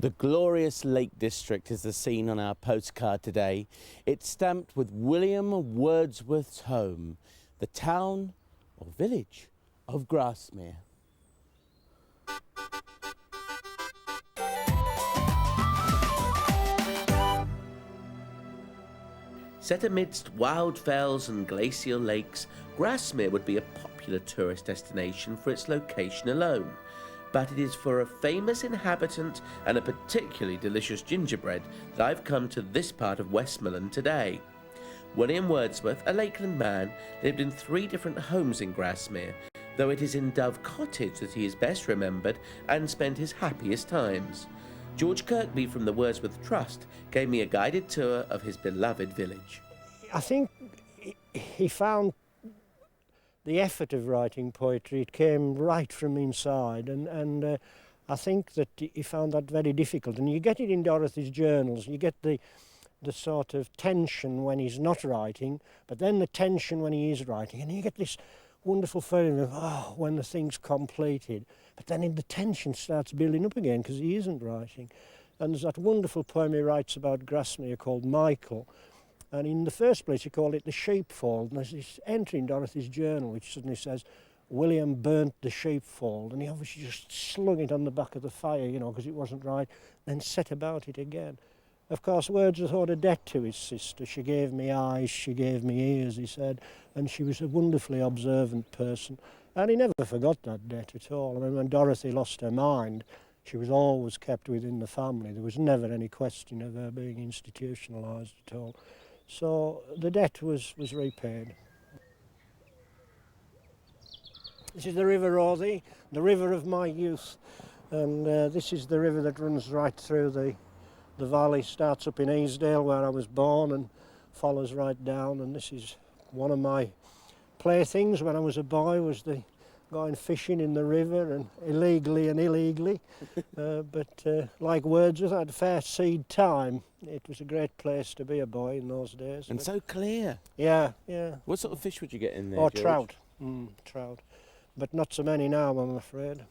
The glorious Lake District is the scene on our postcard today. It's stamped with William Wordsworth's home, the town or village of Grasmere. Set amidst wild fells and glacial lakes, Grasmere would be a popular tourist destination for its location alone. But it is for a famous inhabitant and a particularly delicious gingerbread that I've come to this part of Westmorland today. William Wordsworth, a Lakeland man, lived in 3 different homes in Grasmere, though it is in Dove Cottage that he is best remembered and spent his happiest times. George Kirkby from the Wordsworth Trust gave me a guided tour of his beloved village. I think he found the effort of writing poetry, it came right from inside, and I think that he found that very difficult. And you get it in Dorothy's journals, you get the sort of tension when he's not writing, but then the tension when he is writing, and you get this wonderful feeling of, when the thing's completed. But then the tension starts building up again because he isn't writing. And there's that wonderful poem he writes about Grasmere called Michael. And in the first place, he called it the sheepfold. And there's this entry in Dorothy's journal which suddenly says, William burnt the sheepfold. And he obviously just slung it on the back of the fire, because it wasn't right, then set about it again. Of course, Wordsworth owed a debt to his sister. She gave me eyes, she gave me ears, he said, and she was a wonderfully observant person. And he never forgot that debt at all. I mean, when Dorothy lost her mind, she was always kept within the family. There was never any question of her being institutionalised at all. So the debt was repaid. This is the River Rothy, the river of my youth. And this is the river that runs right through the valley, starts up in Easdale where I was born and follows right down. And this is one of my playthings when I was a boy, was the going fishing in the river, and illegally and illegally. But like Wordsworth, I had fair seed time. It was a great place to be a boy in those days. And so clear. Yeah. What sort of fish would you get in there, Oh, George? trout. Trout. But not so many now, I'm afraid.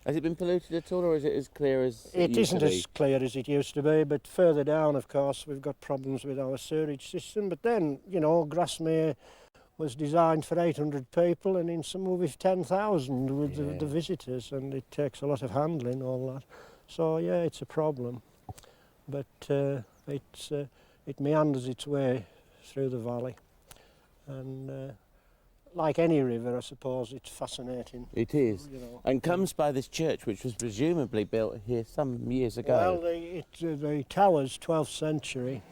Has it been polluted at all, or is it as clear as it used isn't to be? as clear as it used to be, but further down, of course, we've got problems with our sewerage system. But then, Grasmere was designed for 800 people, and in some with 10,000 with the visitors, and it takes a lot of handling, all that. So, yeah, it's a problem. But it meanders its way through the valley. And like any river, I suppose, it's fascinating. It is. And comes by this church, which was presumably built here some years ago. Well, the tower's 12th century,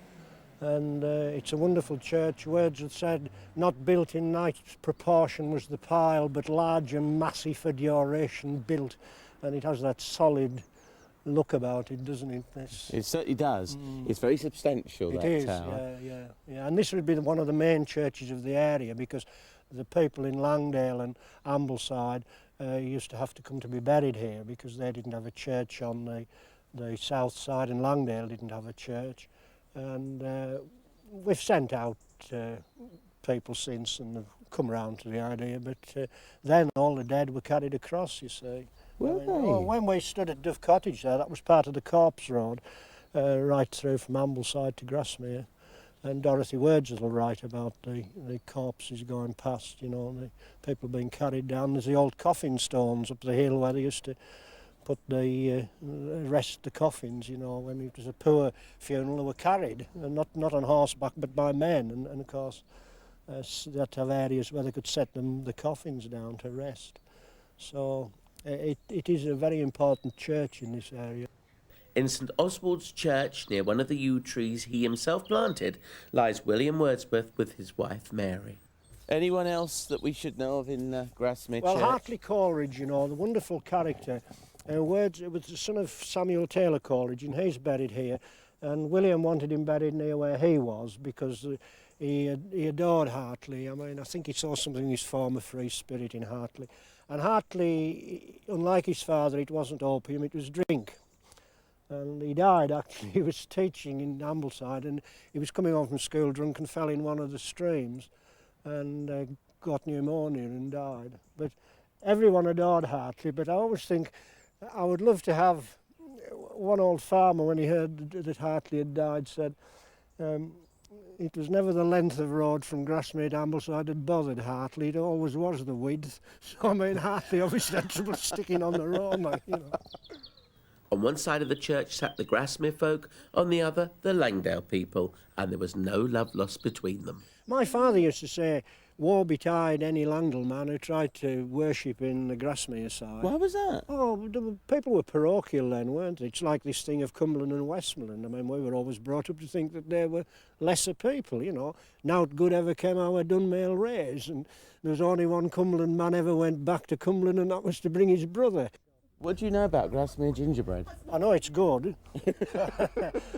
and it's a wonderful church. Wordsworth said, not built in nice proportion was the pile, but large and massy for duration built. And it has that solid look about it, doesn't it? It certainly does. It's very substantial, that tower. Yeah. And this would be one of the main churches of the area, because the people in Langdale and Ambleside used to have to come to be buried here because they didn't have a church on the south side, and Langdale didn't have a church. And we've sent out people since and have come round to the idea, but then all the dead were carried across, you see. When we stood at Dove Cottage there, that was part of the Corpse Road, right through from Ambleside to Grasmere. And Dorothy Wordsworth will write about the corpses going past, the people being carried down. There's the old coffin stones up the hill where they used to put rest the coffins, when it was a poor funeral, they were carried, and not on horseback but by men. And of course, they had to have areas where they could set the coffins down to rest. So it is a very important church in this area. In St Oswald's Church, near one of the yew trees he himself planted, lies William Wordsworth with his wife Mary. Anyone else that we should know of in Grasmere Well, Church? Hartley Coleridge, the wonderful character. Wordsworth was the son of Samuel Taylor Coleridge, and he's buried here. And William wanted him buried near where he was because he adored Hartley. I mean, I think he saw something in his former free spirit in Hartley. And Hartley, unlike his father, it wasn't opium, it was drink. And he died, actually. He was teaching in Ambleside, and he was coming home from school drunk and fell in one of the streams and got pneumonia and died. But everyone adored Hartley, but I always think I would love to have one old farmer, when he heard that Hartley had died, said it was never the length of road from Grasmere to Ambleside had bothered Hartley, it always was the width. So I mean, Hartley obviously had trouble sticking on the road, like, you know. On one side of the church sat the Grasmere folk, on the other the Langdale people, and there was no love lost between them. My father used to say, woe betide any Langdale man who tried to worship in the Grasmere side. Why was that? Oh, people were parochial then, weren't they? It's like this thing of Cumberland and Westmorland. I mean, we were always brought up to think that they were lesser people, you know. Nowt good ever came out of Dunmail Rays, and there was only one Cumberland man ever went back to Cumberland, and that was to bring his brother. What do you know about Grasmere gingerbread? I know it's good.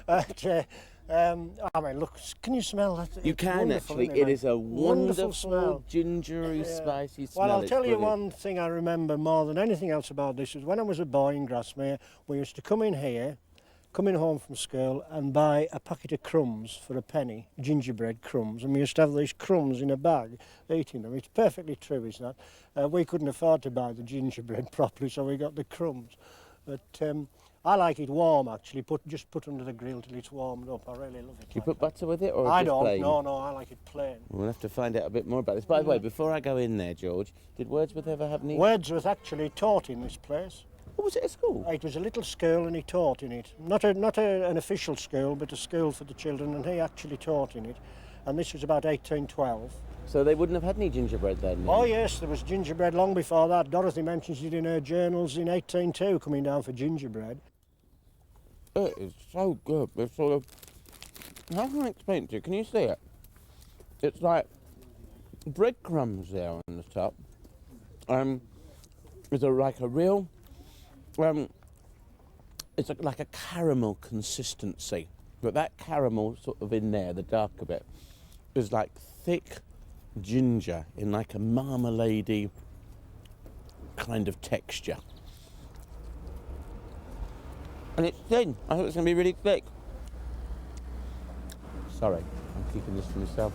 I mean, look, can you smell that? You It's can wonderful, actually. isn't It is a wonderful, smell. gingery, spicy smell. Well, I'll It's tell you brilliant. one thing I remember more than anything else about this is when I was a boy in Grasmere, we used to come in here, coming home from school, and buy a packet of crumbs for a penny, gingerbread crumbs, and we used to have these crumbs in a bag, eating them. It's perfectly true, is that? We couldn't afford to buy the gingerbread properly, so we got the crumbs. But I like it warm, actually. Just put under the grill till it's warmed up. I really love it. Do you like put that. butter with it or I just don't. plain? No, I like it plain. We'll have to find out a bit more about this. By the way, before I go in there, George, did Wordsworth ever have any... Wordsworth actually taught in this place. Oh, was it a school? It was a little school and he taught in it. Not an official school, but a school for the children, and he actually taught in it. And this was about 1812. So they wouldn't have had any gingerbread then? Oh yes, there was gingerbread long before that. Dorothy mentions it in her journals in 1802, coming down for gingerbread. It is so good. It's sort of... How can I explain it to you? Can you see it? It's like breadcrumbs there on the top. It's like a real... it's like a caramel consistency. But that caramel sort of in there, the darker bit, is like thick ginger in like a marmalade-y kind of texture. And it's thin. I thought it was going to be really thick. Sorry, I'm keeping this for myself.